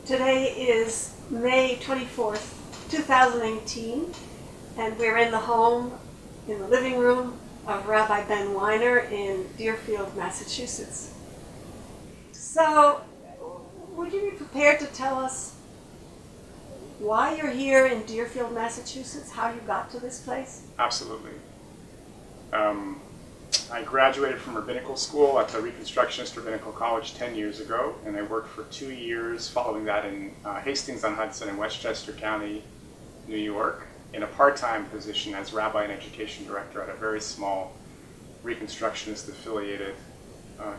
Today is May 24th, 2018, and we're in the home, in the living room of Rabbi Ben Weiner in Deerfield, Massachusetts. So, would you be prepared to tell us why you're here in Deerfield, Massachusetts, how you got to this place? Absolutely. I graduated from rabbinical school at the Reconstructionist Rabbinical College 10 years ago, and I worked for 2 years following that in Hastings-on-Hudson in Westchester County, New York, in a part-time position as Rabbi and Education Director at a very small Reconstructionist-affiliated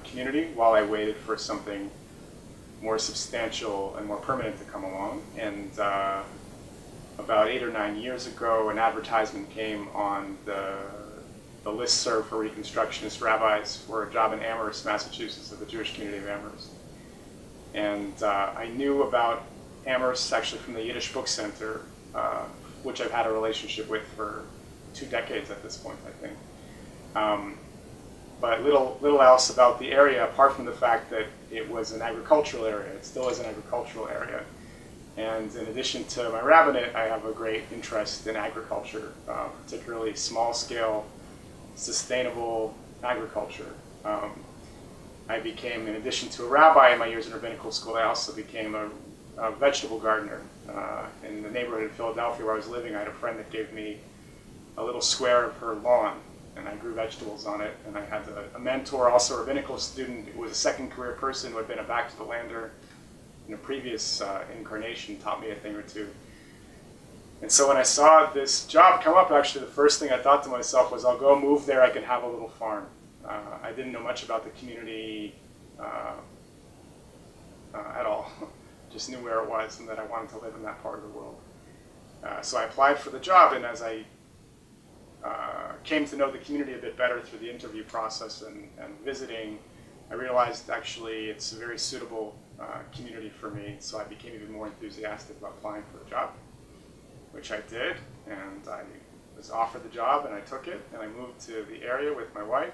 community while I waited for something more substantial and more permanent to come along. And about 8 or 9 years ago, an advertisement came on the listserv for Reconstructionist rabbis for a job in Amherst, Massachusetts, at the Jewish community of Amherst. And I knew about Amherst actually from the Yiddish Book Center, which I've had a relationship with for 2 decades at this point, I think. But little else about the area, apart from the fact that it was an agricultural area. It still is an agricultural area. And in addition to my rabbinate, I have a great interest in agriculture, particularly small-scale, sustainable agriculture. I became, in addition to a rabbi in my years in rabbinical school, I also became a vegetable gardener. In the neighborhood in Philadelphia where I was living, I had a friend that gave me a little square of her lawn, and I grew vegetables on it. And I had a mentor, also a rabbinical student, who was a second career person who had been a back to the lander in a previous incarnation, taught me a thing or two. And so when I saw this job come up, actually the first thing I thought to myself was, I'll go move there, I can have a little farm. I didn't know much about the community at all. Just knew where it was and that I wanted to live in that part of the world. So I applied for the job, and as I came to know the community a bit better through the interview process and visiting, I realized actually it's a very suitable community for me, so I became even more enthusiastic about applying for the job, which I did, and I was offered the job and I took it, and I moved to the area with my wife.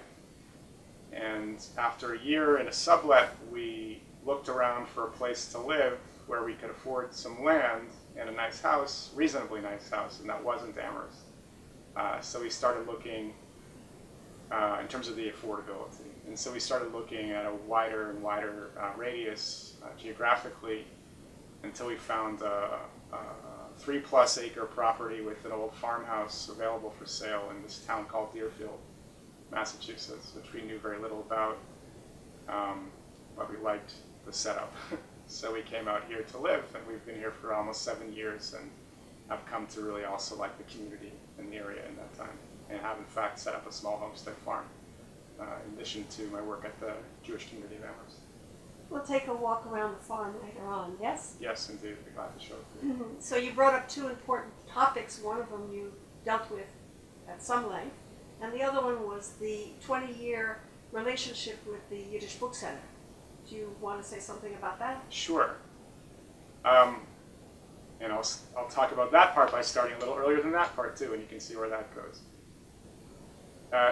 And after a year in a sublet, we looked around for a place to live where we could afford some land and a nice house, reasonably nice house, and that wasn't Amherst. So we started looking in terms of the affordability. And so we started looking at a wider and wider radius geographically until we found a 3+ acre property with an old farmhouse available for sale in this town called Deerfield, Massachusetts, which we knew very little about, but we liked the setup. So we came out here to live, and we've been here for almost 7 years, and I've come to really also like the community in the area in that time, and have in fact set up a small homestead farm in addition to my work at the Jewish community of Amherst. We'll take a walk around the farm later on, yes? Yes, indeed. I'd be glad to show it to you. Mm-hmm. So you brought up 2 important topics. One of them you dealt with at some length, and the other one was the 20-year relationship with the Yiddish Book Center. Do you want to say something about that? Sure. And I'll talk about that part by starting a little earlier than that part too, and you can see where that goes.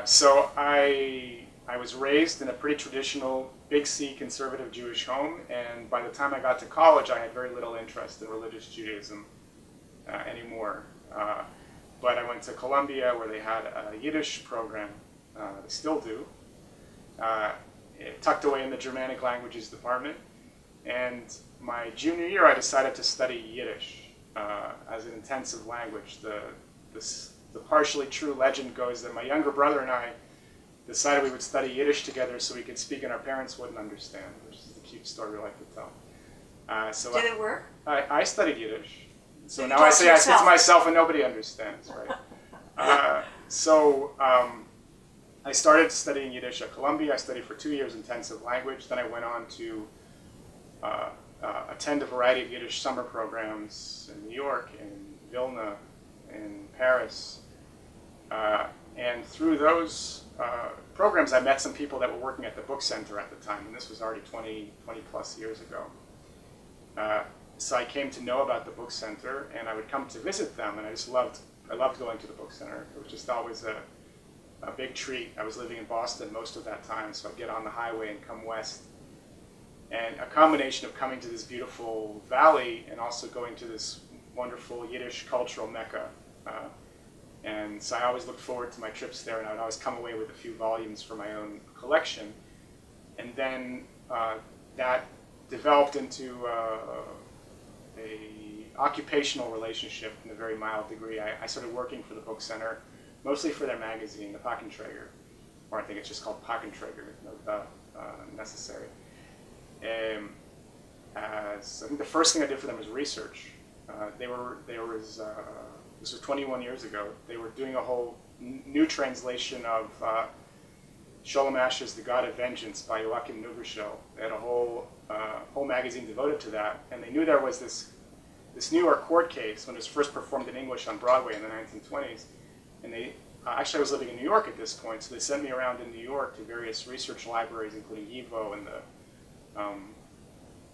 So I was raised in a pretty traditional, big C conservative Jewish home, and by the time I got to college, I had very little interest in religious Judaism anymore. But I went to Columbia, where they had a Yiddish program. They still do. Tucked away in the Germanic languages department. And my junior year, I decided to study Yiddish as an intensive language. The partially true legend goes that my younger brother and I decided we would study Yiddish together so we could speak and our parents wouldn't understand, which is the cute story we like to tell. Did it work? I studied Yiddish. So you now I say I yourself. speak to myself and nobody understands, right? I started studying Yiddish at Columbia. I studied for 2 years intensive language. Then I went on to attend a variety of Yiddish summer programs in New York, in Vilna, in Paris. And through those programs, I met some people that were working at the book center at the time, and this was already 20 plus years ago. So I came to know about the book center, and I would come to visit them, and I loved going to the book center. It was just always a big treat. I was living in Boston most of that time, so I'd get on the highway and come west And a combination of coming to this beautiful valley and also going to this wonderful Yiddish cultural mecca. And so I always looked forward to my trips there, and I would always come away with a few volumes for my own collection. And then that developed into a occupational relationship in a very mild degree. I started working for the book center, mostly for their magazine, the Pakenträger, or I think it's just called Pakenträger, necessary. As I think the first thing I did for them was research. This was 21 years ago. They were doing a whole new translation of Sholem Asch's The God of Vengeance by Joachim Nuberschel. They had a whole magazine devoted to that, and they knew there was this New York court case when it was first performed in English on Broadway in the 1920s. And they actually, I was living in New York at this point, so they sent me around in New York to various research libraries, including YIVO and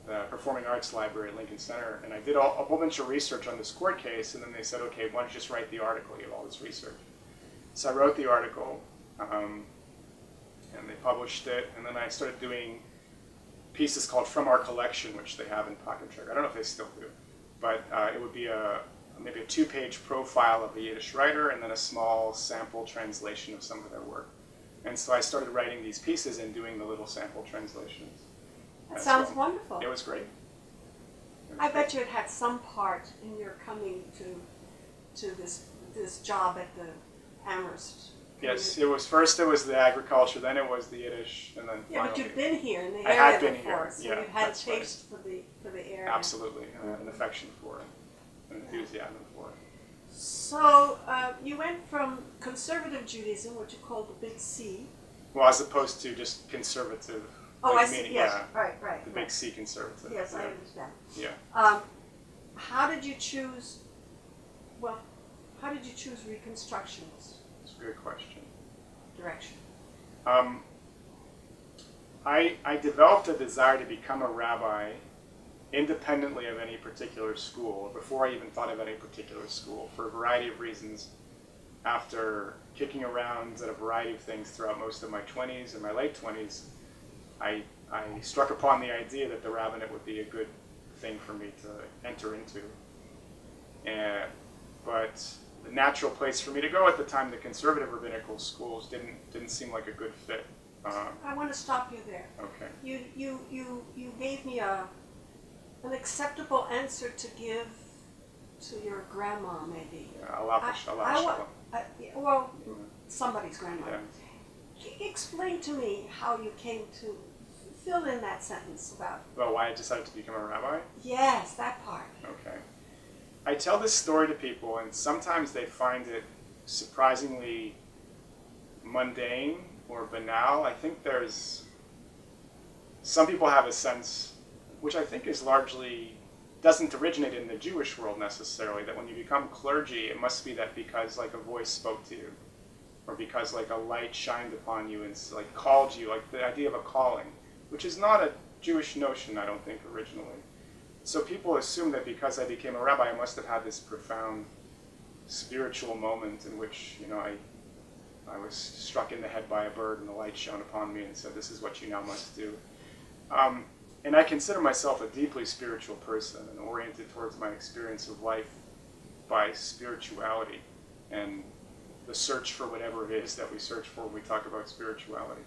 the Performing Arts Library at Lincoln Center. And I did a whole bunch of research on this court case, and then they said, okay, why don't you just write the article? You have all this research. So I wrote the article, and they published it, and then I started doing pieces called From Our Collection, which they have in Pakenträger. I don't know if they still do, but it would be maybe a 2-page profile of the Yiddish writer and then a small sample translation of some of their work. And so I started writing these pieces and doing the little sample translations. That sounds wonderful. It was great. I bet you it had some part in your coming to this job at the Amherst. Yes, it was the agriculture, then it was the Yiddish, and then yeah, but you've been here in the I area had been before, here. so Yeah, you've had a that's taste for the area. Absolutely, an affection for it, an enthusiasm for it. So you went from conservative Judaism, what you call the Big C. Well, as opposed to just conservative. Oh, like I see. meaning, Yes, yeah, right. the Big C conservative. Yes, yeah. I understand. Yeah. How did you choose? Well, how did you choose Reconstructionist It's a good question. direction? I developed a desire to become a rabbi independently of any particular school, before I even thought of any particular school, for a variety of reasons. After kicking around at a variety of things throughout most of my 20s and my late 20s, I struck upon the idea that the rabbinate would be a good thing for me to enter into. But the natural place for me to go at the time, the conservative rabbinical schools, didn't seem like a good fit. I want to stop you there. Okay. You gave me an acceptable answer to give to your grandma, maybe. Yeah, well, somebody's grandma. Yeah. Explain to me how you came to fill in that sentence about. Well, why I decided to become a rabbi? Yes, that part. Okay. I tell this story to people, and sometimes they find it surprisingly mundane or banal. I think some people have a sense, which I think is largely, doesn't originate in the Jewish world necessarily, that when you become clergy, it must be that because like a voice spoke to you, or because like a light shined upon you and like called you, like the idea of a calling, which is not a Jewish notion, I don't think, originally. So people assume that because I became a rabbi, I must have had this profound spiritual moment in which, I was struck in the head by a bird and the light shone upon me and said, this is what you now must do. And I consider myself a deeply spiritual person and oriented towards my experience of life by spirituality and the search for whatever it is that we search for when we talk about spirituality.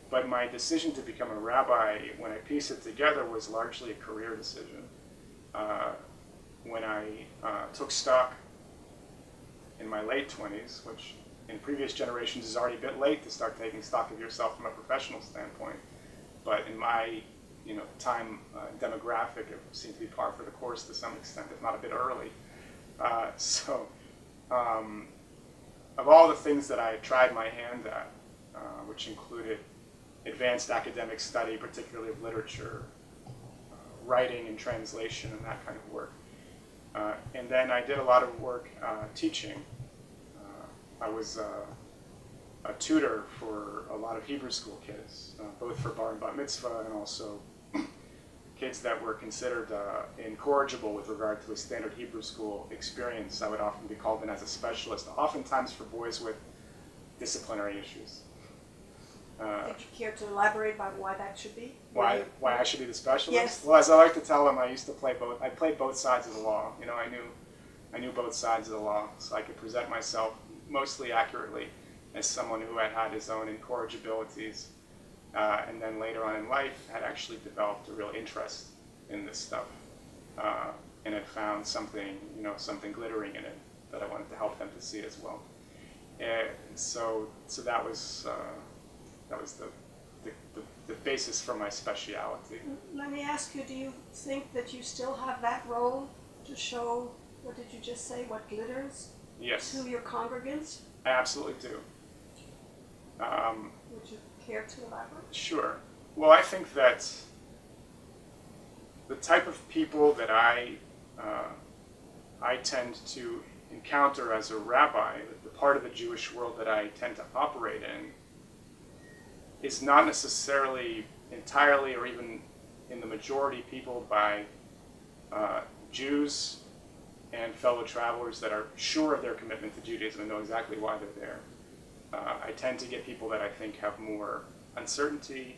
But my decision to become a rabbi, when I piece it together, was largely a career decision. When I took stock in my late 20s, which in previous generations is already a bit late to start taking stock of yourself from a professional standpoint, but in my time demographic, it seemed to be par for the course to some extent, if not a bit early. Of all the things that I tried my hand at, which included advanced academic study, particularly of literature, writing and translation and that kind of work. And then I did a lot of work teaching. I was a tutor for a lot of Hebrew school kids, both for bar and bat mitzvah and also kids that were considered incorrigible with regard to a standard Hebrew school experience. I would often be called in as a specialist, oftentimes for boys with disciplinary issues. Would you care to elaborate about why that should be? Why I should be the specialist? Yes. Well, as I like to tell them, I used to play both. I played both sides of the law. You know, I knew both sides of the law, so I could present myself mostly accurately as someone who had had his own incorrigibilities, and then later on in life had actually developed a real interest in this stuff, and had found something, something glittering in it that I wanted to help them to see as well. So that was the basis for my speciality. Let me ask you, do you think that you still have that role to show, what did you just say, what glitters Yes, to your congregants? I absolutely do. Would you care to elaborate? Sure. Well, I think that the type of people that I tend to encounter as a rabbi, the part of the Jewish world that I tend to operate in, is not necessarily entirely or even in the majority people by Jews and fellow travelers that are sure of their commitment to Judaism and know exactly why they're there. I tend to get people that I think have more uncertainty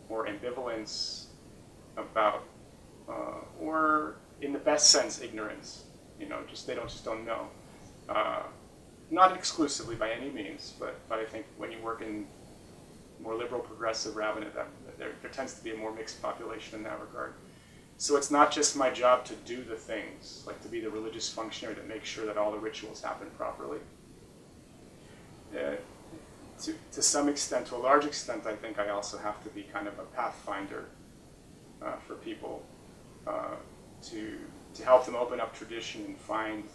or ambivalence about, or in the best sense, ignorance. They just don't know. Not exclusively by any means, but I think when you work in more liberal, progressive rabbinate, there tends to be a more mixed population in that regard. So it's not just my job to do the things, like to be the religious functionary that makes sure that all the rituals happen properly. To some extent, to a large extent, I think I also have to be kind of a pathfinder for people, to help them open up tradition and find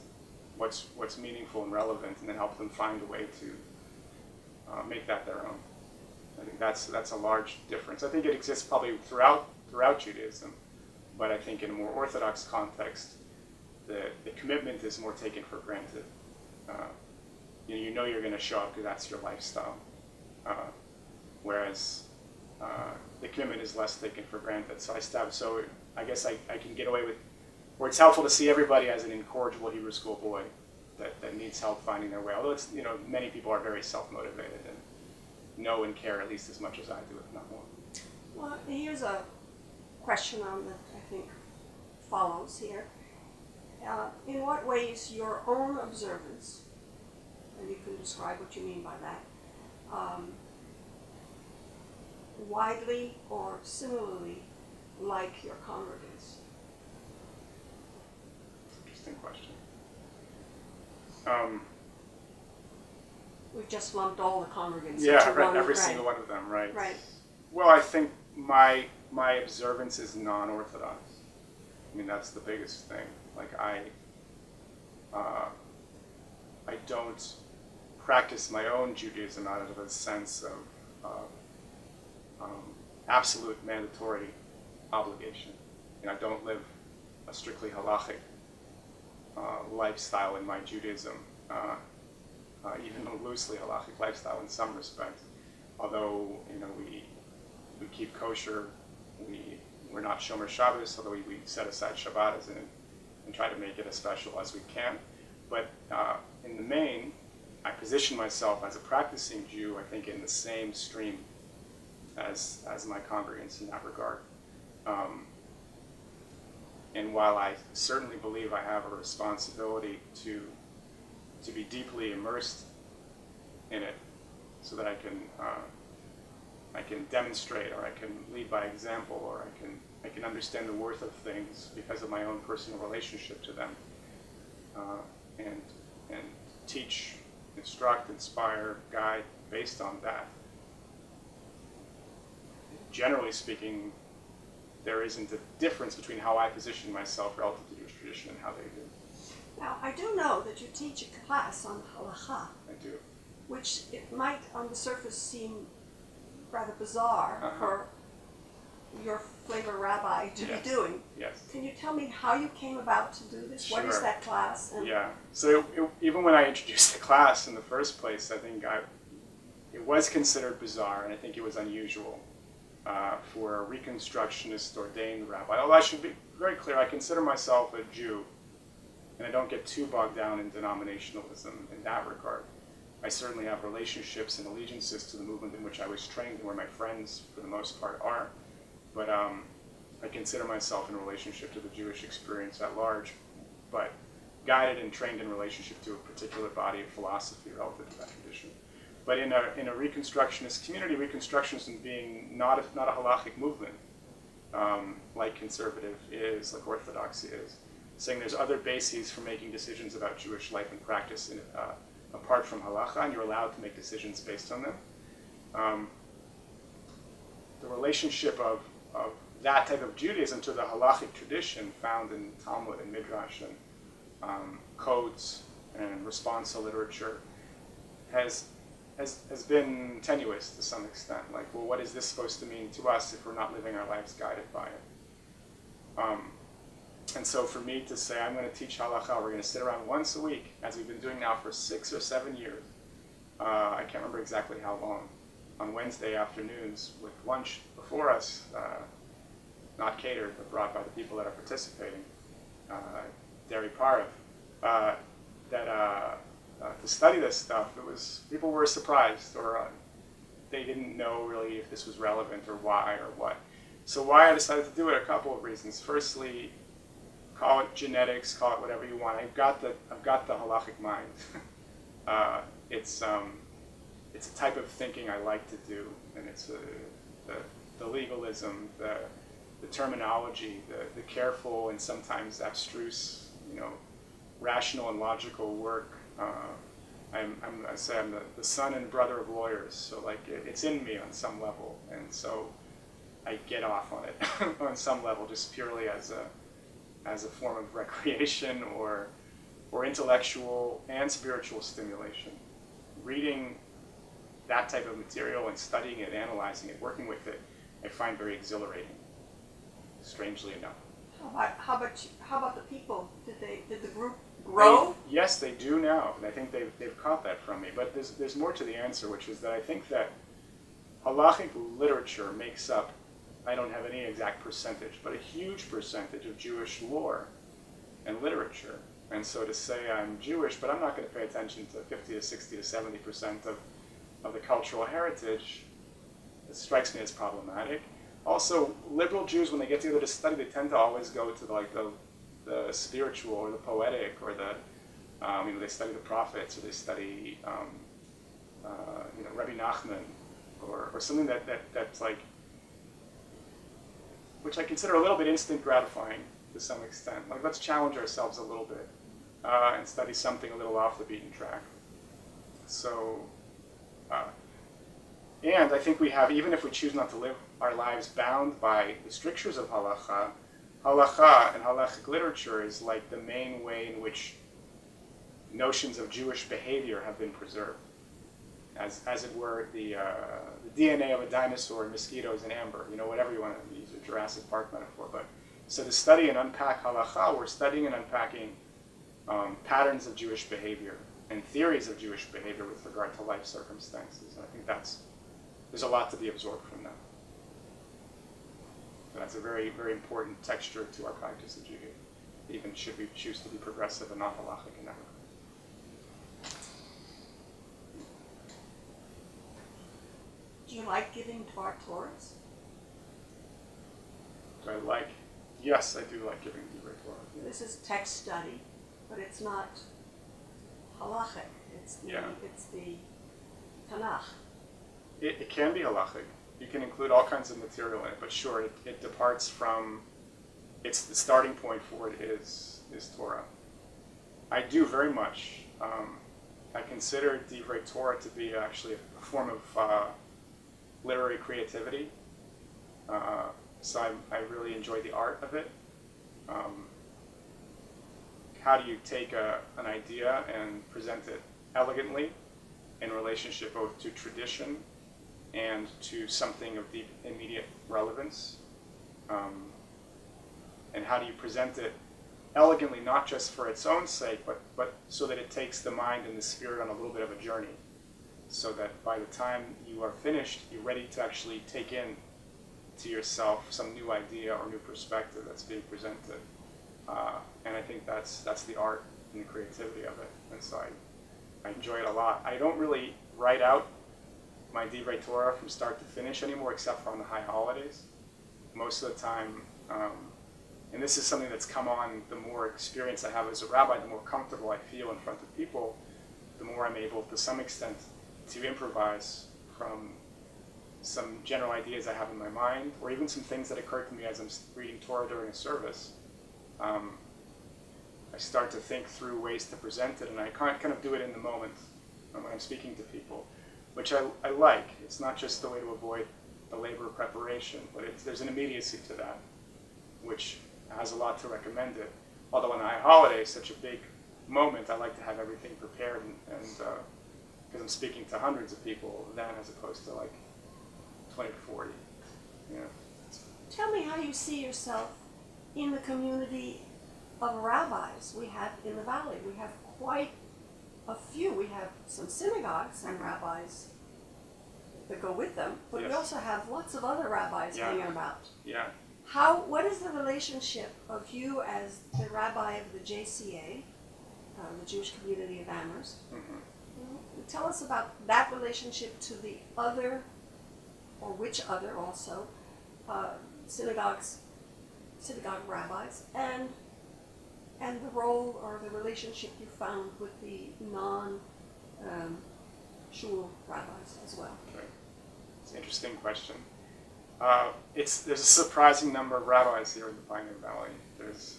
what's meaningful and relevant, and then help them find a way to make that their own. I think that's a large difference. I think it exists probably throughout Judaism, but I think in a more orthodox context, the commitment is more taken for granted. You know you're going to show up because that's your lifestyle, whereas the commitment is less taken for granted. So I guess I can get away with, or it's helpful to see everybody as an incorrigible Hebrew school boy that needs help finding their way. Although many people are very self-motivated and know and care at least as much as I do, if not more. Well, here's a question that I think follows here. In what ways your own observance, and you can describe what you mean by that, widely or similarly like your congregants? Interesting question. We've just lumped all the congregants Yeah, into right, one. every single one of them, right? Right. Well, I think my observance is non-orthodox. I mean, that's the biggest thing. Like I don't practice my own Judaism out of a sense of absolute mandatory obligation. I don't live a strictly halachic lifestyle in my Judaism, even a loosely halachic lifestyle in some respects. Although we keep kosher, we're not shomer Shabbos, although we set aside Shabbat and try to make it as special as we can. But in the main, I position myself as a practicing Jew, I think, in the same stream as my congregants in that regard. And while I certainly believe I have a responsibility to be deeply immersed in it, so that I can demonstrate, or I can lead by example, or I can understand the worth of things because of my own personal relationship to them, and teach, instruct, inspire, guide based on that. Generally speaking, there isn't a difference between how I position myself relative to Jewish tradition and how they do. Now, I do know that you teach a class on halacha, I do. which it might on the surface seem rather bizarre for your flavor rabbi to be doing. Yes. Can you tell me how you came about to do this? What is Sure. that class? And Yeah. So even when I introduced the class in the first place, I think it was considered bizarre, and I think it was unusual for a Reconstructionist ordained rabbi. Although I should be very clear, I consider myself a Jew, and I don't get too bogged down in denominationalism in that regard. I certainly have relationships and allegiances to the movement in which I was trained and where my friends, for the most part, are. But I consider myself in relationship to the Jewish experience at large, but guided and trained in relationship to a particular body of philosophy relative to that tradition. But in a Reconstructionist community, Reconstructionism being not a halachic movement, like conservative is, like Orthodoxy is, saying there's other bases for making decisions about Jewish life and practice apart from halacha, and you're allowed to make decisions based on them. The relationship of that type of Judaism to the halachic tradition found in Talmud and Midrash and codes and responsa literature has been tenuous to some extent. Like, well, what is this supposed to mean to us if we're not living our lives guided by it? And so for me to say, I'm going to teach halacha, we're going to sit around once a week, as we've been doing now for 6 or 7 years, I can't remember exactly how long, on Wednesday afternoons with lunch before us, not catered, but brought by the people that are participating, Dairy Parav, to study this stuff, people were surprised, or they didn't know really if this was relevant or why or what. So why I decided to do it, a couple of reasons. Firstly, call it genetics, call it whatever you want. I've got the halachic mind. It's a type of thinking I like to do, and it's the legalism, the terminology, the careful and sometimes abstruse, rational and logical work. I'm the son and brother of lawyers, so like it's in me on some level, and so I get off on it on some level, just purely as a form of recreation or intellectual and spiritual stimulation. Reading that type of material and studying it, analyzing it, working with it, I find very exhilarating, strangely enough. How about the people? Did the group grow? Yes, they do now, and I think they've caught that from me. But there's more to the answer, which is that I think that halachic literature makes up, I don't have any exact percentage, but a huge percentage of Jewish lore and literature. And so to say I'm Jewish, but I'm not going to pay attention to 50 to 60 to 70% of the cultural heritage, it strikes me as problematic. Also, liberal Jews, when they get together to study, they tend to always go to the spiritual or the poetic or they study the prophets, or they study Rabbi Nachman or something that's like, which I consider a little bit instant gratifying to some extent. Like, let's challenge ourselves a little bit and study something a little off the beaten track. So, and I think we have, even if we choose not to live our lives bound by the strictures of halacha and halachic literature is like the main way in which notions of Jewish behavior have been preserved. As it were, the DNA of a dinosaur in mosquitoes and amber, whatever you want to use, a Jurassic Park metaphor. But so to study and unpack halacha, we're studying and unpacking patterns of Jewish behavior and theories of Jewish behavior with regard to life circumstances. And I think there's a lot to be absorbed from that. And that's a very, very important texture to our practice of Judaism, even should we choose to be progressive and not halachic in that regard. Do you like giving Dvar Torahs? Yes, I do like giving Divrei Torah. This is text study, but it's not halachic. It's the Tanakh. It can be halachic. You can include all kinds of material in it, but sure, it departs from, the starting point for it is Torah. I do very much. I consider Divrei Torah to be actually a form of literary creativity. So I really enjoy the art of it. How do you take an idea and present it elegantly in relationship both to tradition and to something of deep immediate relevance? And how do you present it elegantly, not just for its own sake, but so that it takes the mind and the spirit on a little bit of a journey, so that by the time you are finished, you're ready to actually take in to yourself some new idea or new perspective that's being presented. And I think that's the art and the creativity of it. And so I enjoy it a lot. I don't really write out my Divrei Torah from start to finish anymore, except for on the high holidays. Most of the time, and this is something that's come on the more experience I have as a rabbi, the more comfortable I feel in front of people, the more I'm able, to some extent, to improvise from some general ideas I have in my mind, or even some things that occur to me as I'm reading Torah during a service. I start to think through ways to present it, and I kind of do it in the moment when I'm speaking to people, which I like. It's not just the way to avoid the labor of preparation, but there's an immediacy to that, which has a lot to recommend it. Although on the high holiday, such a big moment, I like to have everything prepared, and because I'm speaking to hundreds of people then, as opposed to like 20 to 40. Yeah. Tell me how you see yourself in the community of rabbis we have in the valley. We have quite a few. We have some synagogues and rabbis that go with them, but we Yes. also have lots of other rabbis Yeah. hanging about. Yeah. What is the relationship of you as the rabbi of the JCA, the Jewish community of Amherst? Mm-hmm. Tell us about that relationship to the other, or which other also, synagogue rabbis, and the role or the relationship you found with the non-shul rabbis as well. Okay. It's an interesting question. There's a surprising number of rabbis here in the Pioneer Valley. There's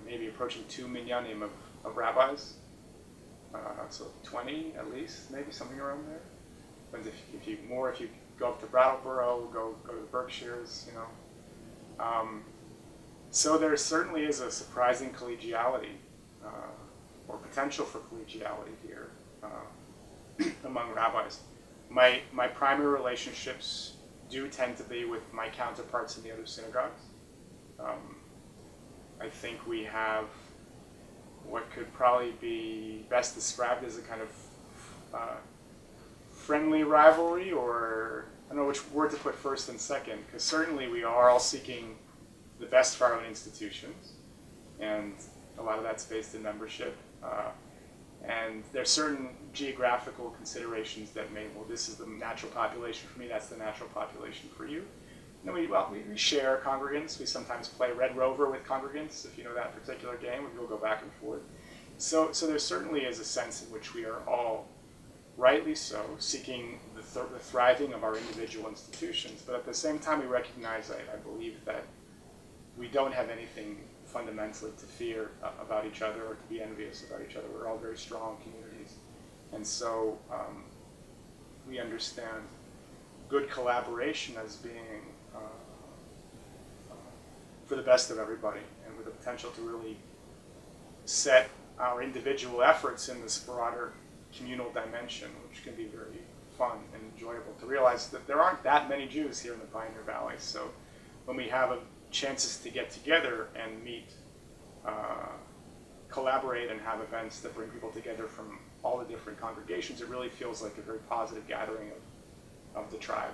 maybe approaching 2 minyanim of rabbis, so 20 at least, maybe something around there. But if you go up to Brattleboro, go to the Berkshires, So there certainly is a surprising collegiality, or potential for collegiality here among rabbis. My primary relationships do tend to be with my counterparts in the other synagogues. I think we have what could probably be best described as a kind of friendly rivalry, or I don't know which word to put first and second, because certainly we are all seeking the best for our own institutions, and a lot of that's based in membership. And there's certain geographical considerations that this is the natural population for me, that's the natural population for you. And we share congregants. We sometimes play Red Rover with congregants, if you know that particular game, we'll go back and forth. So there certainly is a sense in which we are all, rightly so, seeking the thriving of our individual institutions, but at the same time we recognize, I believe, that we don't have anything fundamentally to fear about each other or to be envious about each other. We're all very strong communities. And so we understand good collaboration as being for the best of everybody, and with the potential to really set our individual efforts in this broader communal dimension, which can be very fun and enjoyable to realize that there aren't that many Jews here in the Pioneer Valley. So when we have chances to get together and meet, collaborate, and have events that bring people together from all the different congregations, it really feels like a very positive gathering of the tribe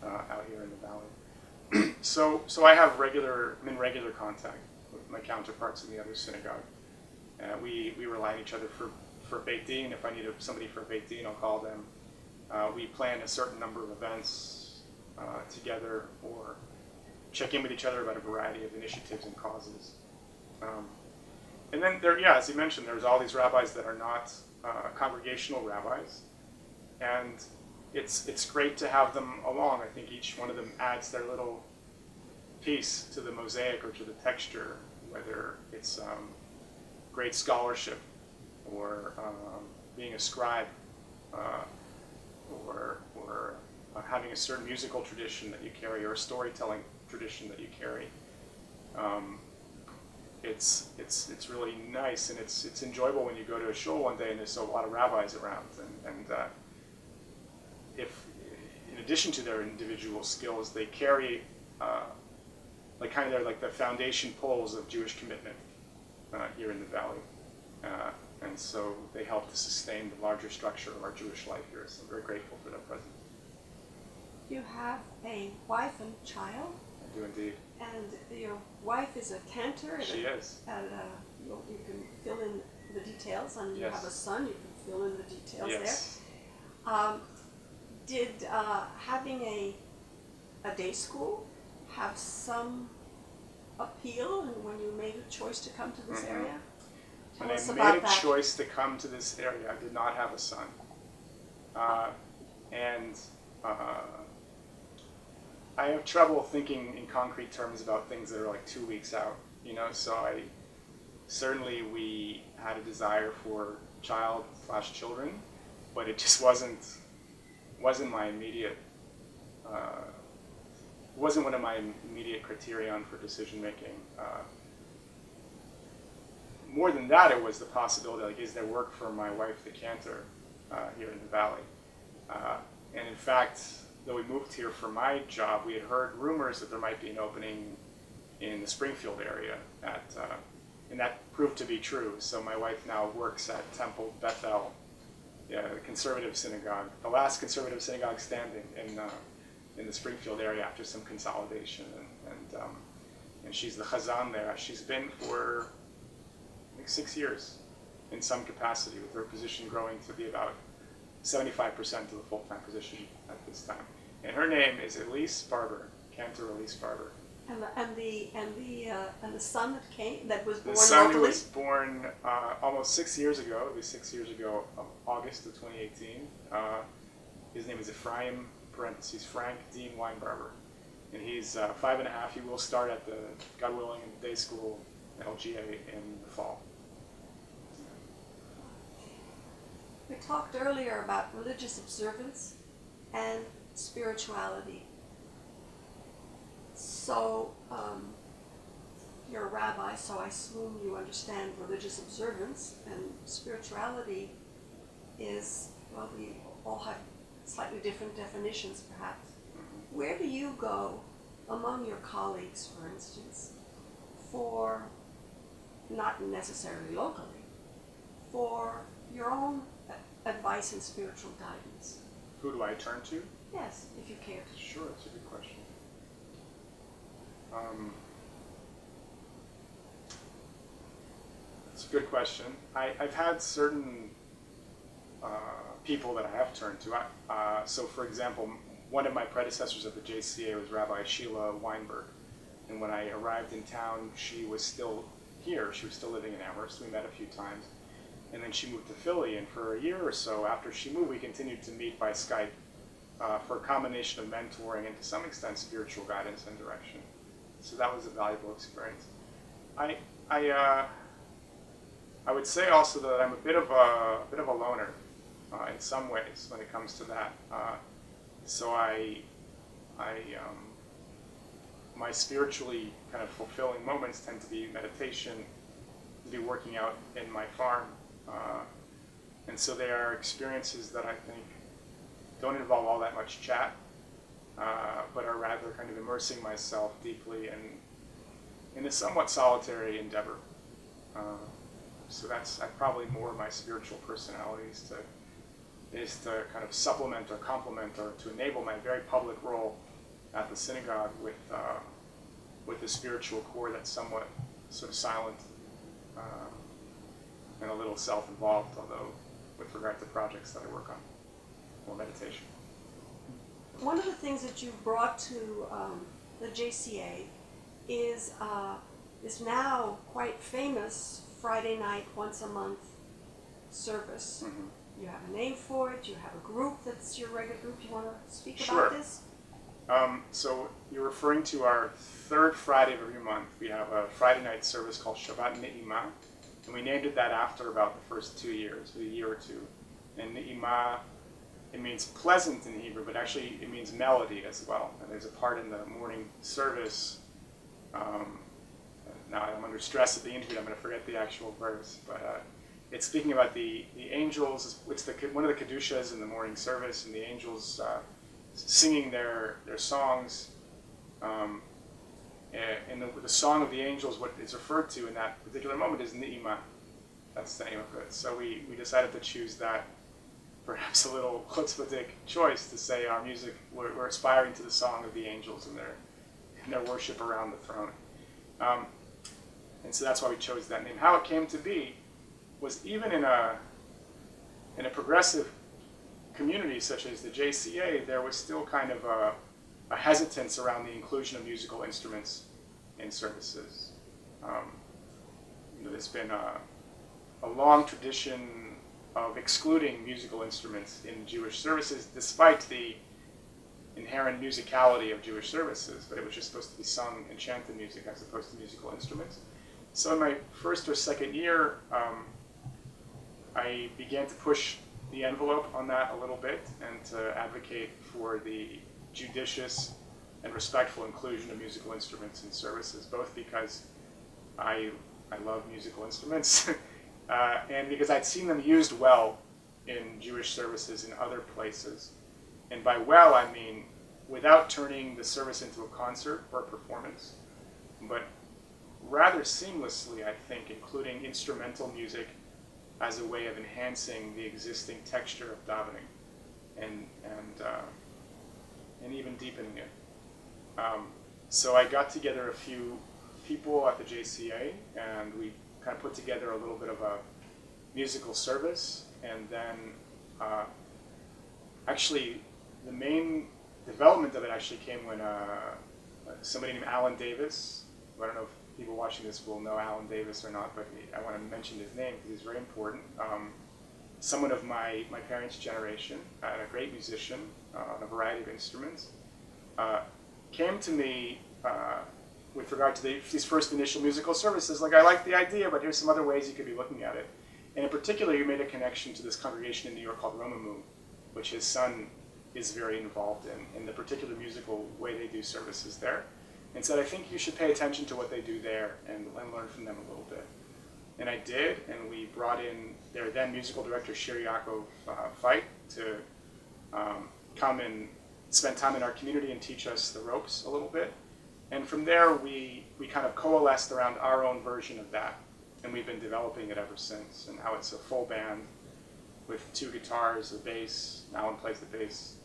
out here in the valley. So I have I'm in regular contact with my counterparts in the other synagogue. We rely on each other for Beit Din. If I need somebody for Beit Din, I'll call them. We plan a certain number of events together, or check in with each other about a variety of initiatives and causes. And then as you mentioned, there's all these rabbis that are not congregational rabbis, and it's great to have them along. I think each one of them adds their little piece to the mosaic or to the texture, whether it's great scholarship, or being a scribe, or having a certain musical tradition that you carry, or a storytelling tradition that you carry. It's really nice, and it's enjoyable when you go to a shul one day and there's a lot of rabbis around, and if in addition to their individual skills, they carry they're like the foundation poles of Jewish commitment here in the valley, and so they help to sustain the larger structure of our Jewish life here. So I'm very grateful for their presence. You have a wife and child? I do indeed. And your wife is a cantor. She is. And you can fill in the details. And you Yes. have a son. You can fill in the details Yes. there. Did having a day school have some appeal when you made a choice to come to this Mhm. area? When Tell us I about made a that. choice to come to this area, I did not have a son. And I have trouble thinking in concrete terms about things that are like 2 weeks out, so certainly we had a desire for child/children, but it just wasn't my immediate, wasn't one of my immediate criterion for decision making. More than that, it was the possibility, like, is there work for my wife, the cantor, here in the valley? And in fact, though we moved here for my job, we had heard rumors that there might be an opening in the Springfield area, and that proved to be true. So my wife now works at Temple Bethel, the conservative synagogue, the last conservative synagogue standing in the Springfield area after some consolidation, and she's the chazan there. She's been for I think 6 years in some capacity, with her position growing to be about 75% of the full-time position at this time. And her name is Elise Barber, Cantor Elise Barber. And the son that was born The son locally? who was born almost 6 years ago, it was 6 years ago, August of 2018. His name is Ephraim, parentheses, Frank Dean Weinbarber. And he's 5.5. He will start at the, God willing, in the day school, LGA, in the fall. We talked earlier about religious observance and spirituality. So, you're a rabbi, so I assume you understand religious observance, and spirituality is, well, we all have slightly different definitions, perhaps. Where do you go among your colleagues, for instance, for, not necessarily locally, for your own advice and spiritual guidance? Who do I turn to? Yes, if you care. Sure, it's a good question. It's a good question. I've had certain people that I have turned to. So, for example, one of my predecessors at the JCA was Rabbi Sheila Weinberg. And when I arrived in town, she was still here. She was still living in Amherst. We met a few times. And then she moved to Philly, and for a year or so after she moved, we continued to meet by Skype for a combination of mentoring and to some extent spiritual guidance and direction. So that was a valuable experience. I would say also that I'm a bit of a loner in some ways when it comes to that. So my spiritually kind of fulfilling moments tend to be meditation, to be working out in my farm. And so they are experiences that I think don't involve all that much chat, but are rather kind of immersing myself deeply in a somewhat solitary endeavor. So that's probably more my spiritual personality is to kind of supplement or complement or to enable my very public role at the synagogue with a spiritual core that's somewhat sort of silent and a little self-involved, although with regard to projects that I work on, or meditation. One of the things that you brought to the JCA is this now quite famous Friday night, once a month service. Mm-hmm. You have a name for it, you have a group that's your regular group. You want to speak about this? So you're referring to our third Friday of every month. We have a Friday night service called Shabbat Ne'imah, and we named it that after about the first 2 years, a year or two. And Ne'imah, it means pleasant in Hebrew, but actually it means melody as well. And there's a part in the morning service. Now I'm under stress at the interview, I'm going to forget the actual verse, but it's speaking about the angels. It's one of the Kedushas in the morning service, and the angels singing their songs. And the song of the angels, what is referred to in that particular moment is Ne'imah. That's the name of it. So we decided to choose that, perhaps a little chutzpahdik choice, to say our music, we're aspiring to the song of the angels in and their worship around the throne. And so that's why we chose that name. How it came to be was even in a progressive community such as the JCA, there was still kind of a hesitance around the inclusion of musical instruments in services. There's been a long tradition of excluding musical instruments in Jewish services, despite the inherent musicality of Jewish services, but it was just supposed to be sung and chanted music as opposed to musical instruments. So in my first or second year, I began to push the envelope on that a little bit and to advocate for the judicious and respectful inclusion of musical instruments in services, both because I love musical instruments and because I'd seen them used well in Jewish services in other places. And by well, I mean without turning the service into a concert or a performance, but rather seamlessly, I think, including instrumental music as a way of enhancing the existing texture of davening and even deepening it. So I got together a few people at the JCA, and we kind of put together a little bit of a musical service, and then actually the main development of it actually came when somebody named Alan Davis, I don't know if people watching this will know Alan Davis or not, but I want to mention his name because he's very important. Someone of my parents' generation, a great musician on a variety of instruments, came to me with regard to these first initial musical services, like, I like the idea, but here's some other ways you could be looking at it. And in particular, you made a connection to this congregation in New York called Romamu, which his son is very involved in the particular musical way they do services there. And said, I think you should pay attention to what they do there and learn from them a little bit. And I did, and we brought in their then musical director, Shir Yaakov Feit, to come and spend time in our community and teach us the ropes a little bit. And from there, we kind of coalesced around our own version of that. And we've been developing it ever since. And now it's a full band with 2 guitars, a bass. Alan plays the bass,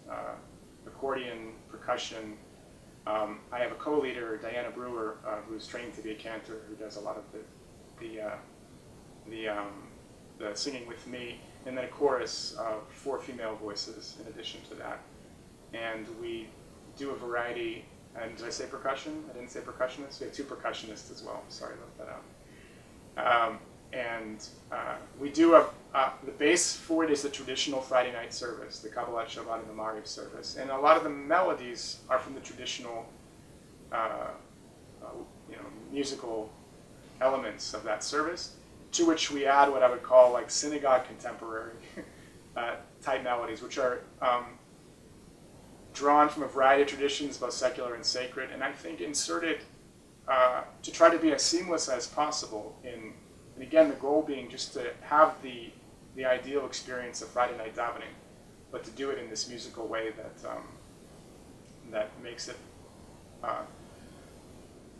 accordion, percussion. I have a co-leader, Diana Brewer, who's trained to be a cantor, who does a lot of the singing with me, and then a chorus of 4 female voices in addition to that. And we do a variety. And did I say percussion? I didn't say percussionists. We have 2 percussionists as well. Sorry, I left that out. We do the base for it is the traditional Friday night service, the Kabbalat Shabbat and the Mariv service, and a lot of the melodies are from the traditional, musical elements of that service, to which we add what I would call like synagogue contemporary type melodies, which are drawn from a variety of traditions, both secular and sacred, and I think inserted to try to be as seamless as possible and again, the goal being just to have the ideal experience of Friday night davening, but to do it in this musical way that makes it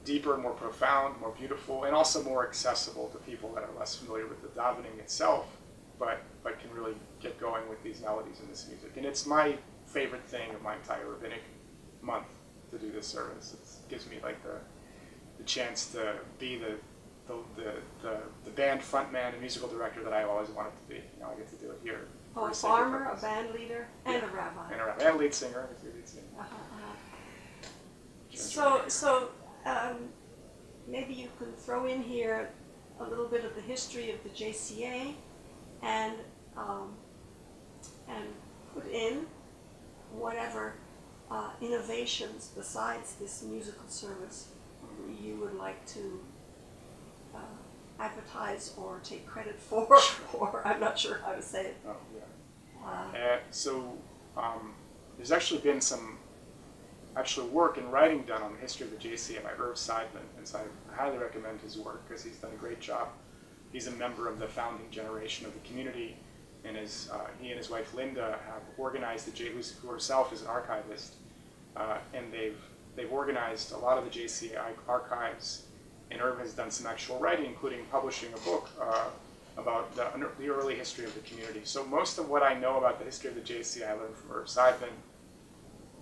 deeper, more profound, more beautiful, and also more accessible to people that are less familiar with the davening itself, but can really get going with these melodies and this music. And it's my favorite thing of my entire rabbinic month to do this service. It gives me like the chance to be the band frontman and musical director that I always wanted to be. I get to do it here. Oh, a farmer, a band leader, and a rabbi. And a rabbi, and a lead singer. So maybe you can throw in here a little bit of the history of the JCA and put in whatever innovations besides this musical service you would like to advertise or take credit for, or I'm not sure how to say it. Oh, yeah. There's actually been some actual work and writing done on the history of the JCA by Irv Seidman, and so I highly recommend his work because he's done a great job. He's a member of the founding generation of the community, and he and his wife Linda have organized who herself is an archivist, and they've organized a lot of the JCA archives. And Irv has done some actual writing, including publishing a book about the early history of the community. So most of what I know about the history of the JCA I learned from Irv Seidman.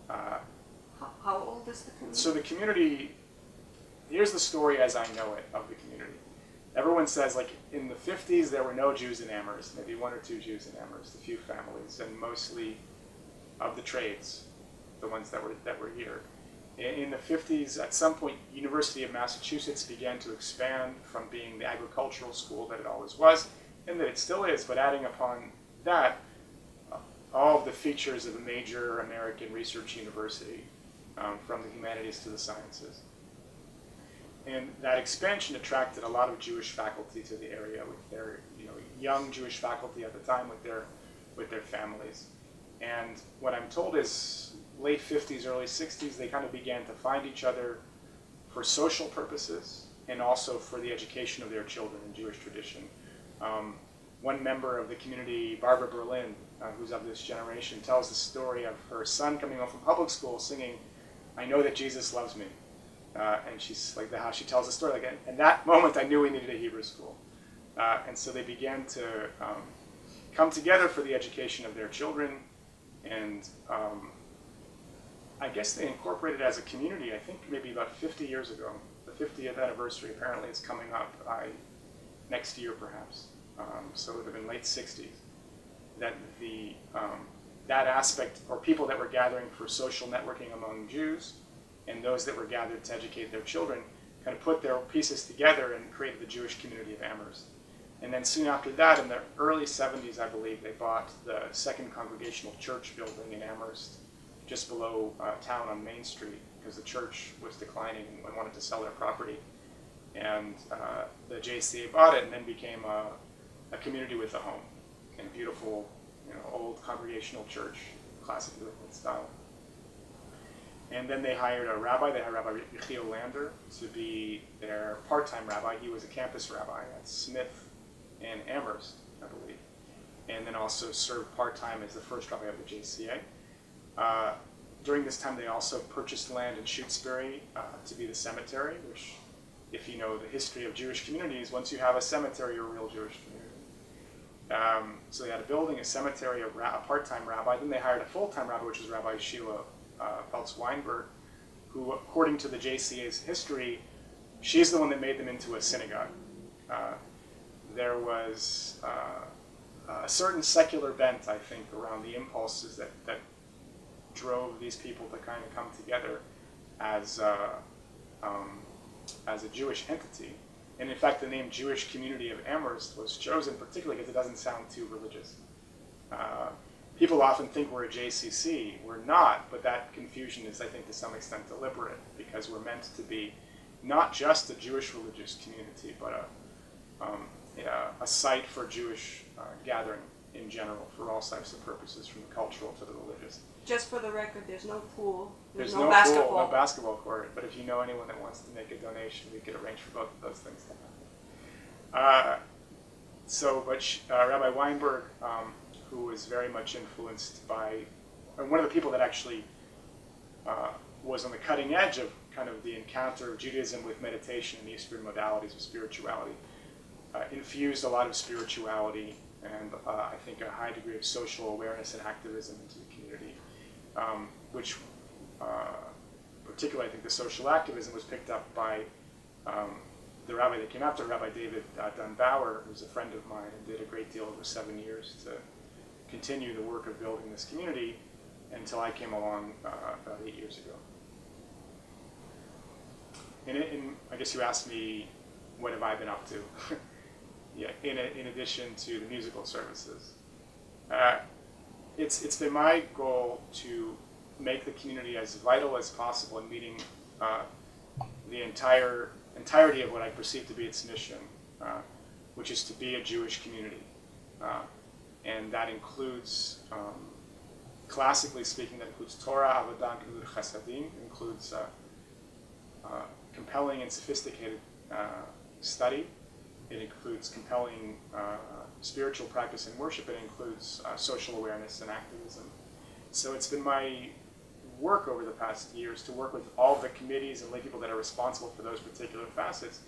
How old is the community? So the community here's the story as I know it of the community. Everyone says, like, in the 50s, there were no Jews in Amherst, maybe 1 or 2 Jews in Amherst, a few families, and mostly of the trades, the ones that were here. In the 50s, at some point, University of Massachusetts began to expand from being the agricultural school that it always was, and that it still is, but adding upon that, all of the features of a major American research university, from the humanities to the sciences. And that expansion attracted a lot of Jewish faculty to the area, with their young Jewish faculty at the time with their families. And what I'm told is late 50s, early 60s, they kind of began to find each other for social purposes and also for the education of their children in Jewish tradition. One member of the community, Barbara Berlin, who's of this generation, tells the story of her son coming home from public school singing, "I know that Jesus loves me." And she's like, how she tells the story. Like, and that moment, I knew we needed a Hebrew school. And so they began to come together for the education of their children. And I guess they incorporated as a community, I think maybe about 50 years ago. The 50th anniversary apparently is coming up next year, perhaps. So it would have been late 60s. That that aspect, or people that were gathering for social networking among Jews, and those that were gathered to educate their children, kind of put their pieces together and created the Jewish community of Amherst. And then soon after that, in the early 70s, I believe, they bought the Second Congregational Church building in Amherst, just below town on Main Street, because the church was declining and wanted to sell their property. And the JCA bought it and then became a community with a home, in a beautiful, old congregational church, classically Lutheran style. And then they hired a rabbi. They hired Rabbi Yechiel Lander to be their part-time rabbi. He was a campus rabbi at Smith and Amherst, I believe, and then also served part-time as the first rabbi of the JCA. During this time, they also purchased land in Shutesbury to be the cemetery, which, if you know the history of Jewish communities, once you have a cemetery, you're a real Jewish community. So they had a building, a cemetery, a part-time rabbi. Then they hired a full-time rabbi, which was Rabbi Sheila Peltz-Weinberg, who, according to the JCA's history, she's the one that made them into a synagogue. There was a certain secular bent, I think, around the impulses that drove these people to kind of come together as a Jewish entity. And in fact, the name Jewish Community of Amherst was chosen particularly because it doesn't sound too religious. People often think we're a JCC. We're not, but that confusion is, I think, to some extent deliberate, because we're meant to be not just a Jewish religious community, but a site for Jewish gathering in general, for all types of purposes, from the cultural to the religious. Just for the record, there's no pool, There's no no basketball. pool, no basketball court, but if you know anyone that wants to make a donation, we could arrange for both of those things to happen. Rabbi Weinberg, who was very much influenced by, and one of the people that actually was on the cutting edge of kind of the encounter of Judaism with meditation and Eastern modalities of spirituality, infused a lot of spirituality and I think a high degree of social awareness and activism into the community, which particularly I think the social activism was picked up by the rabbi that came after, Rabbi David Dunbauer, who's a friend of mine and did a great deal over 7 years to continue the work of building this community until I came along about 8 years ago. And I guess you asked me, what have I been up to? Yeah, in addition to the musical services. It's been my goal to make the community as vital as possible in meeting the entirety of what I perceive to be its mission, which is to be a Jewish community. And that includes, classically speaking, that includes Torah, Avodah, and Chasadim, includes compelling and sophisticated study. It includes compelling spiritual practice and worship. It includes social awareness and activism. So it's been my work over the past years to work with all the committees and lay people that are responsible for those particular facets,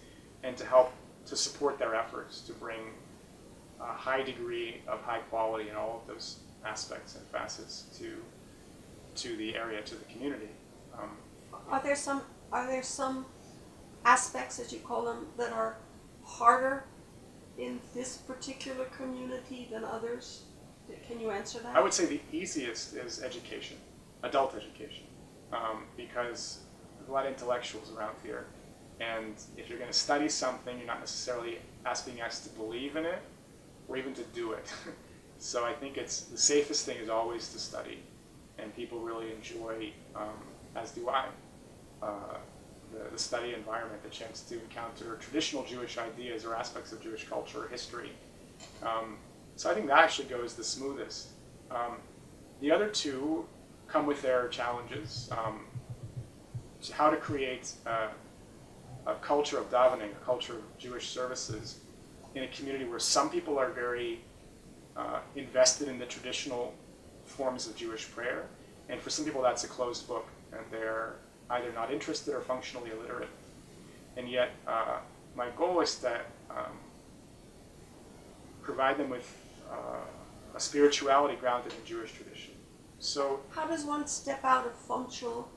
and to help to support their efforts to bring a high degree of high quality in all of those aspects and facets to the area, to the community. Are there some aspects, as you call them, that are harder in this particular community than others? Can you answer that? I would say the easiest is education, adult education, because there's a lot of intellectuals around here, and if you're going to study something, you're not necessarily being asked to believe in it or even to do it. So I think it's the safest thing is always to study, and people really enjoy, as do I, the study environment, the chance to encounter traditional Jewish ideas or aspects of Jewish culture or history. So I think that actually goes the smoothest. The other two come with their challenges. So how to create a culture of davening, a culture of Jewish services in a community where some people are very invested in the traditional forms of Jewish prayer, and for some people that's a closed book, and they're either not interested or functionally illiterate. And yet, my goal is to provide them with a spirituality grounded in Jewish tradition. So, how does one step out of functional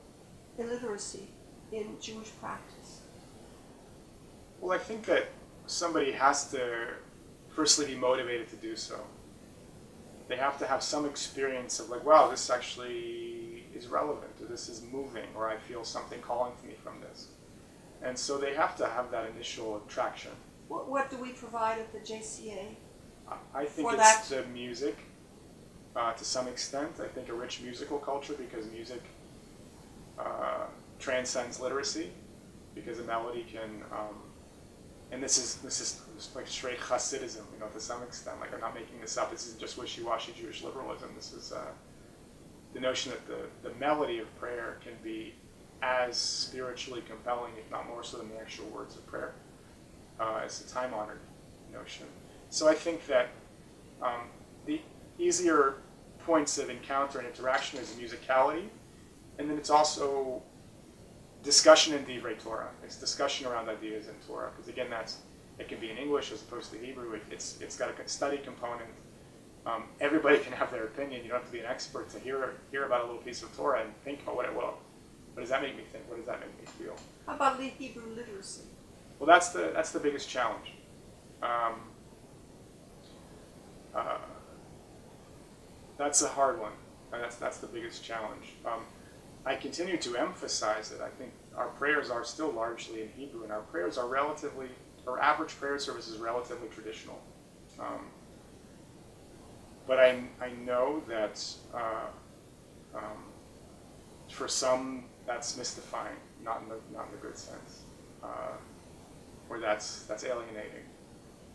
illiteracy in Jewish practice? well, I think that somebody has to firstly be motivated to do so. They have to have some experience of like, wow, this actually is relevant, or this is moving, or I feel something calling to me from this. And so they have to have that initial attraction. What do we provide at the JCA? I think For it's that- the music, to some extent. I think a rich musical culture, because music transcends literacy, because a melody can, and this is like straight Hasidism, to some extent. Like, I'm not making this up. This isn't just wishy-washy Jewish liberalism. This is the notion that the melody of prayer can be as spiritually compelling, if not more so, than the actual words of prayer. It's a time-honored notion. So I think that the easier points of encounter and interaction is musicality, and then it's also discussion in Divrei Torah. It's discussion around ideas in Torah, because again, it can be in English as opposed to Hebrew. It's got a study component. Everybody can have their opinion. You don't have to be an expert to hear about a little piece of Torah and think about what does that make me think? What does that make me feel? How about Hebrew literacy? Well, that's the biggest challenge. That's a hard one, and that's the biggest challenge. I continue to emphasize it. I think our prayers are still largely in Hebrew, and our average prayer service is relatively traditional. But I know that for some that's mystifying, not in the good sense, or that's alienating,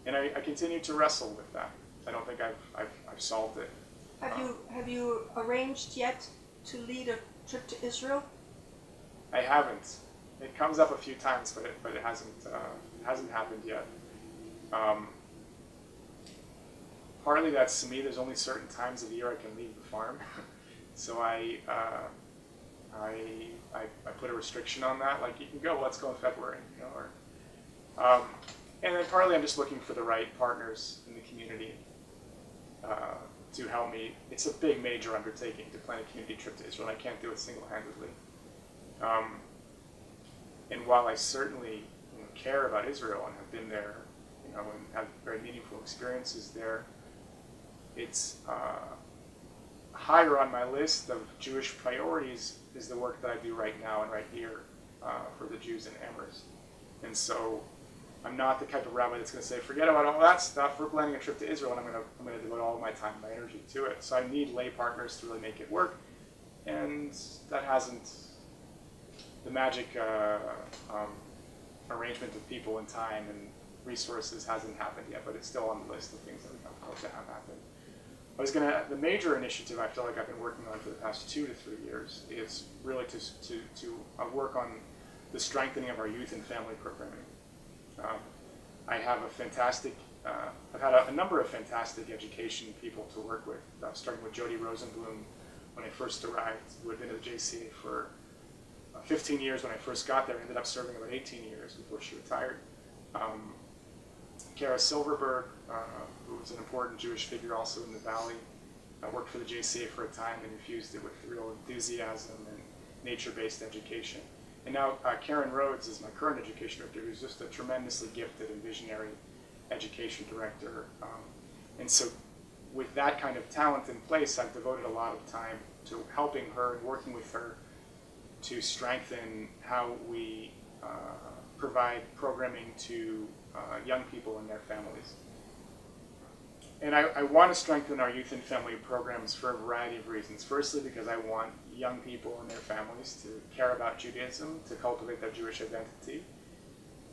and I continue to wrestle with that. I don't think I've solved it. Have you arranged yet to lead a trip to Israel? I haven't. It comes up a few times, but it hasn't happened yet. Partly that's to me. There's only certain times of the year I can leave the farm, so I put a restriction on that. Like, you can go. Let's go in February, and then partly I'm just looking for the right partners in the community to help me. It's a big, major undertaking to plan a community trip to Israel, and I can't do it single-handedly. And while I certainly care about Israel and have been there, and have very meaningful experiences there, it's higher on my list of Jewish priorities is the work that I do right now and right here for the Jews in Amherst. And so I'm not the type of rabbi that's going to say, forget about all that stuff, we're planning a trip to Israel, and I'm going to devote all of my time and my energy to it. So I need lay partners to really make it work, and that hasn't, the magic arrangement of people and time and resources hasn't happened yet, but it's still on the list of things that we hope to have happen. The major initiative I feel like I've been working on for the past 2 to 3 years is really to work on the strengthening of our youth and family programming. I have I've had a number of fantastic education people to work with, starting with Jody Rosenblum when I first arrived, who had been at the JCA for 15 years when I first got there, ended up serving about 18 years before she retired. Kara Silverberg, who was an important Jewish figure also in the Valley, worked for the JCA for a time and infused it with real enthusiasm and nature-based education. And now Karen Rhodes is my current education director, who's just a tremendously gifted and visionary education director. And so with that kind of talent in place, I've devoted a lot of time to helping her and working with her to strengthen how we provide programming to young people and their families. And I want to strengthen our youth and family programs for a variety of reasons. Firstly, because I want young people and their families to care about Judaism, to cultivate their Jewish identity.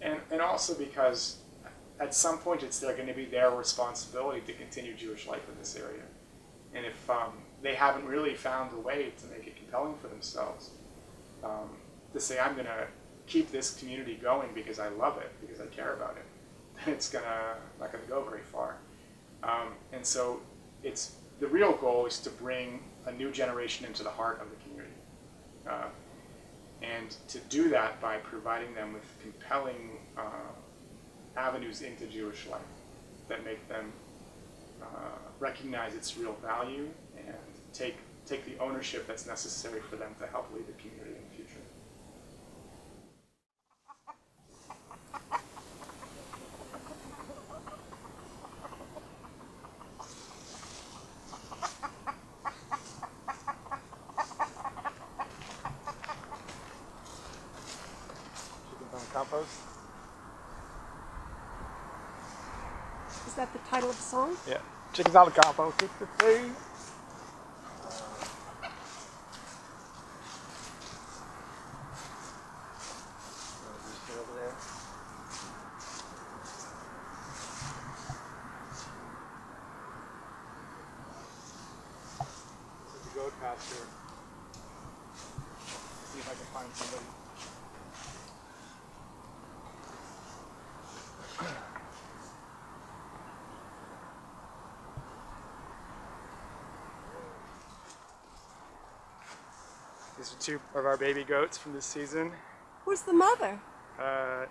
And also because at some point it's going to be their responsibility to continue Jewish life in this area. And if they haven't really found a way to make it compelling for themselves, to say, I'm going to keep this community going because I love it, because I care about it, then it's not going to go very far. And so the real goal is to bring a new generation into the heart of the community. And to do that by providing them with compelling avenues into Jewish life that make them recognize its real value and take the ownership that's necessary for them to help lead the community in the future. Compost. Is that the title of the song? Yeah. Chickens on the compost. It's the thing. Over there. This is the goat pasture. See if I can find somebody. These are two of our baby goats from this season. Who's the mother?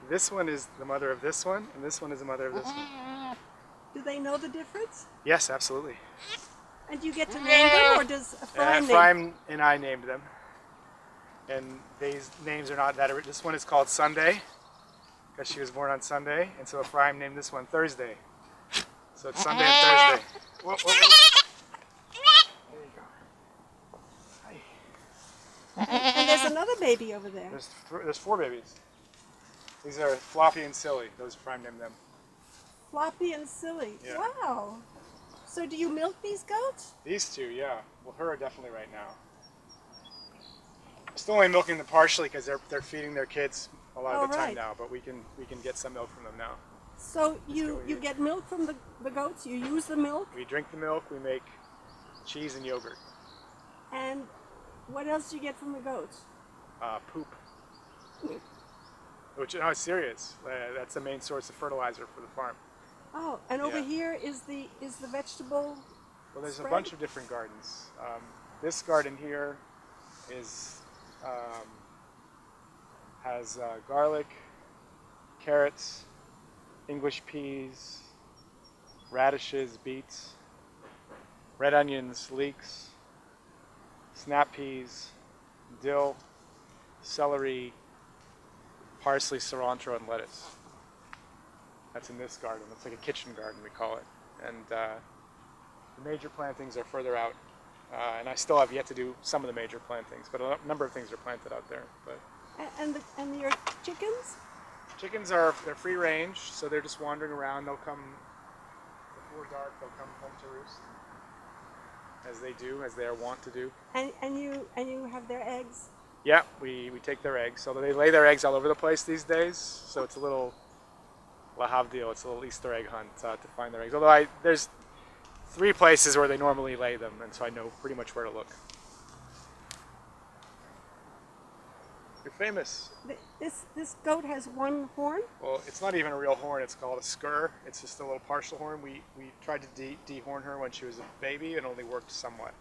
This one is the mother of this one, and this one is the mother of this one. Do they know the difference? Yes, absolutely. And do you get to name them, or does Ephraim name? Ephraim and I named them. And these names are not that original. This one is called Sunday, because she was born on Sunday, and so Ephraim named this one Thursday. So it's Sunday and Thursday. Whoa, whoa, whoa. There you go. Hi. And there's another baby over there. There's 4 babies. These are Floppy and Silly. Those Ephraim named them. Floppy and Silly. Yeah. Wow. So do you milk these goats? These 2, yeah. Well, her definitely right now. I'm still only milking them partially because they're feeding their kids a lot of the time now, but we can get some milk from them now. So you get milk from the goats, you use the milk? We drink the milk, we make cheese and yogurt. And what else do you get from the goats? Poop. Which, no, it's serious. That's the main source of fertilizer for the farm. Oh, and over here is the vegetable Well, there's spread? a bunch of different gardens. This garden here is has garlic, carrots, English peas, radishes, beets, red onions, leeks, snap peas, dill, celery, parsley, cilantro, and lettuce. That's in this garden. It's like a kitchen garden, we call it. And the major plantings are further out. And I still have yet to do some of the major plantings, but a number of things are planted out there. But and your chickens? chickens they're free range, so they're just wandering around. They'll come before dark. They'll come home to roost, as they do, as they are wont to do. And you have their eggs? Yeah, we take their eggs. So they lay their eggs all over the place these days. So it's a little lahavdil. It's a little Easter egg hunt to find their eggs. Although there's 3 places where they normally lay them, and so I know pretty much where to look. You're famous. This goat has one horn? Well, it's not even a real horn. It's called a skir. It's just a little partial horn. We tried to dehorn her when she was a baby, and only worked somewhat.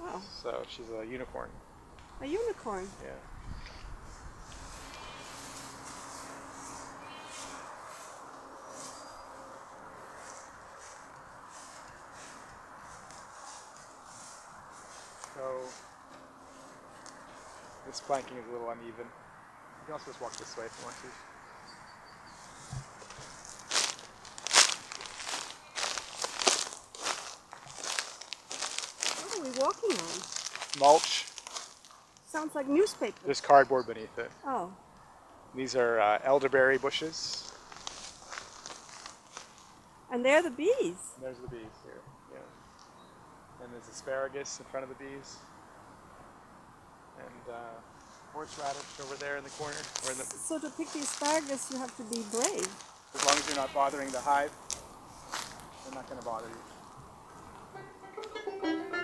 Oh. So she's a unicorn. A unicorn? Yeah. So This planking is a little uneven. You can also just walk this way if you want to. What are we walking on? Mulch. Sounds like newspaper. There's cardboard beneath it. Oh. These are elderberry bushes. And there are the bees. And there's the bees here. Yeah. And there's asparagus in front of the bees. And horseradish over there in the corner. So to pick the asparagus, you have to be brave. As long as you're not bothering the hive, they're not going to bother you.